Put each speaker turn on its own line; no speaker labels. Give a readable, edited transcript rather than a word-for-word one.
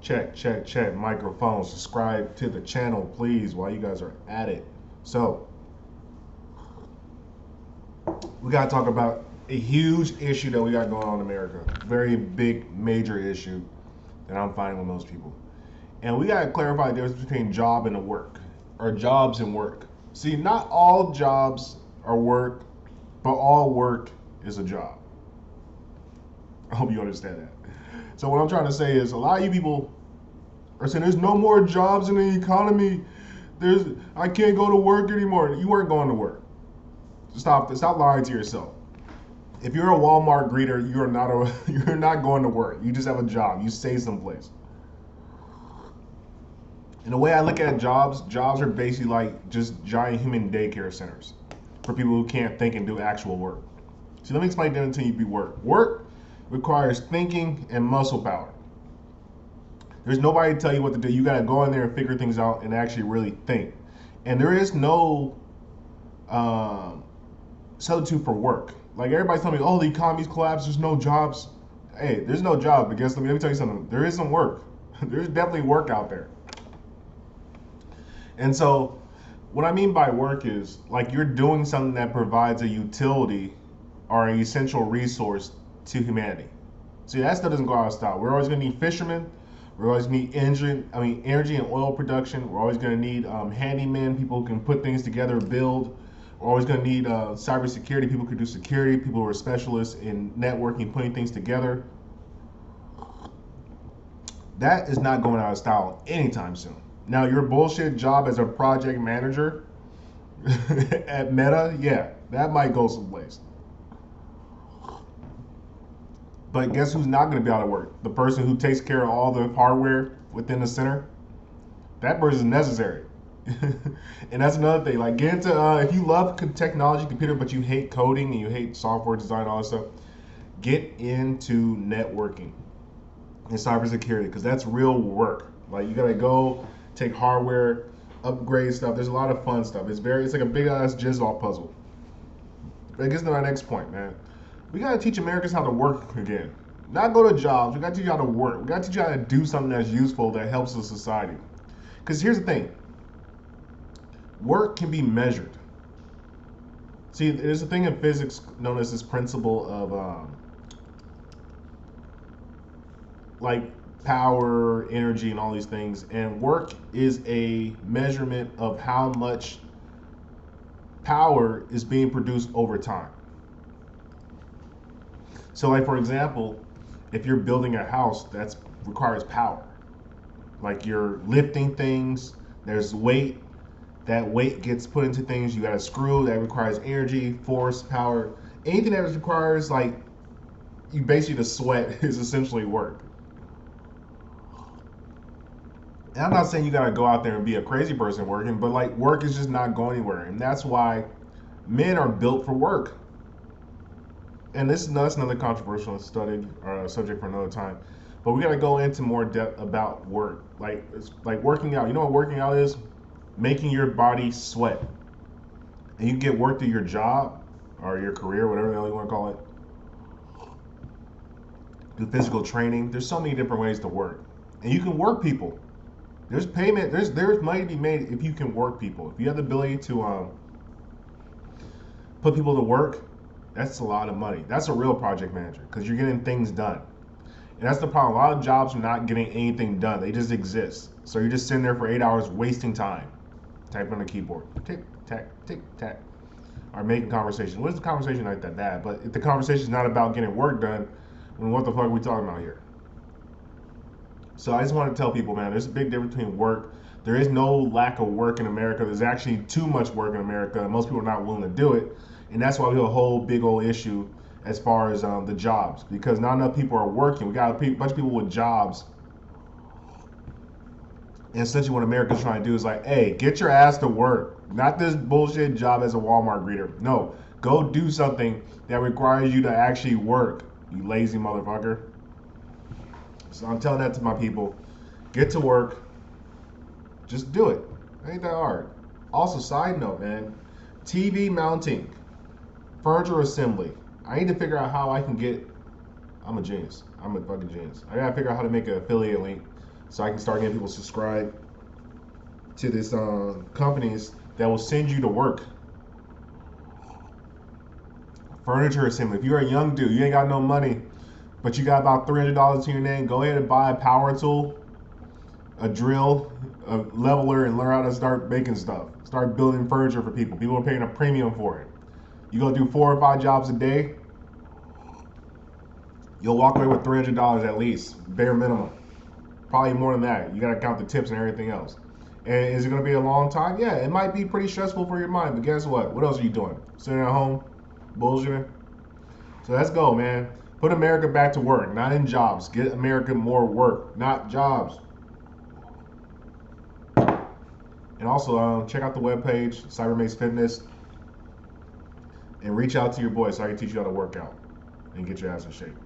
Check, check, check. Microphone. Subscribe to the channel, please, while you guys are at it. So, we got to talk about a huge issue that we got going on in America. Very big, major issue that I'm finding with most people. And we got to clarify the difference between job and work, or jobs and work. See, not all jobs are work, but all work is a job. I hope you understand that. So what I'm trying to say is a lot of you people are saying there's no more jobs in the economy. I can't go to work anymore. You weren't going to work. Stop lying to yourself. If you're a Walmart greeter, you're not going to work. You just have a job. You stay someplace. And the way I look at jobs are basically like just giant human daycare centers for people who can't think and do actual work. So let me explain the difference between work. Work requires thinking and muscle power. There's nobody to tell you what to do. You got to go in there and figure things out and actually really think. And there is no substitute for work. Like everybody's telling me, oh, the economy's collapsed. There's no jobs. Hey, there's no jobs. But let me tell you something. There is some work. There's definitely work out there. And so what I mean by work is like you're doing something that provides a utility or an essential resource to humanity. See, that stuff doesn't go out of style. We're always going to need fishermen. We're always going to need energy and oil production. We're always going to need handymen, people who can put things together, build. We're always going to need cybersecurity, people who can do security, people who are specialists in networking, putting things together. That is not going out of style anytime soon. Now, your bullshit job as a project manager at Meta, yeah, that might go someplace. But guess who's not going to be out of work? The person who takes care of all the hardware within the center. That person is necessary. And that's another thing. Like, get into if you love technology, computer, but you hate coding and you hate software design, all that stuff, get into networking and cybersecurity because that's real work. Like, you gotta go take hardware, upgrade stuff. There's a lot of fun stuff. It's like a big ass jigsaw puzzle. But I guess to my next point, man. We gotta teach Americans how to work again. Not go to jobs. We gotta teach you how to work. We gotta teach you how to do something that's useful that helps the society. Because here's the thing. Work can be measured. See, there's a thing in physics known as this principle of like power, energy, and all these things. And work is a measurement of how much power is being produced over time. So, like for example, if you're building a house, that requires power. Like you're lifting things, there's weight. That weight gets put into things. You got a screw that requires energy, force, power. Anything that requires like you basically the sweat is essentially work. And I'm not saying you gotta go out there and be a crazy person working, but like work is just not going anywhere, and that's why men are built for work. And that's another controversial study or subject for another time. But we gotta go into more depth about work, like it's like working out. You know what working out is? Making your body sweat, and you get work through your job or your career, whatever the hell you want to call it. Do physical training. There's so many different ways to work, and you can work people. There's payment. There's money to be made if you can work people. If you have the ability to put people to work, that's a lot of money. That's a real project manager because you're getting things done. And that's the problem. A lot of jobs are not getting anything done. They just exist. So you're just sitting there for 8 hours wasting time. Typing on the keyboard. Tick, tack, tick, tack. Or making conversation. What is the conversation like that bad? But if the conversation is not about getting work done, then what the fuck are we talking about here? So I just want to tell people, man, there's a big difference between work. There is no lack of work in America. There's actually too much work in America, and most people are not willing to do it. And that's why we have a whole big old issue as far as the jobs, because not enough people are working. We got a bunch of people with jobs. And essentially what America's trying to do is like, hey, get your ass to work. Not this bullshit job as a Walmart greeter. No, go do something that requires you to actually work, you lazy motherfucker. So I'm telling that to my people. Get to work. Just do it. It ain't that hard. Also, side note, man, TV mounting, furniture assembly. I need to figure out how I can get, I'm a genius. I'm a fucking genius. I gotta figure out how to make an affiliate link so I can start getting people subscribed to this companies that will send you to work. Furniture assembly. If you're a young dude, you ain't got no money, but you got about $300 to your name, go ahead and buy a power tool, a drill, a leveler, and learn how to start making stuff. Start building furniture for people. People are paying a premium for it. You go do 4 or 5 jobs a day, you'll walk away with $300 at least, bare minimum. Probably more than that. You gotta count the tips and everything else. And is it gonna be a long time? Yeah, it might be pretty stressful for your mind, but guess what? What else are you doing? Sitting at home, bullshitting? So let's go, man. Put America back to work, not in jobs. Get America more work, not jobs. And also, check out the webpage, Cybermates Fitness, and reach out to your boy so I can teach you how to work out and get your ass in shape.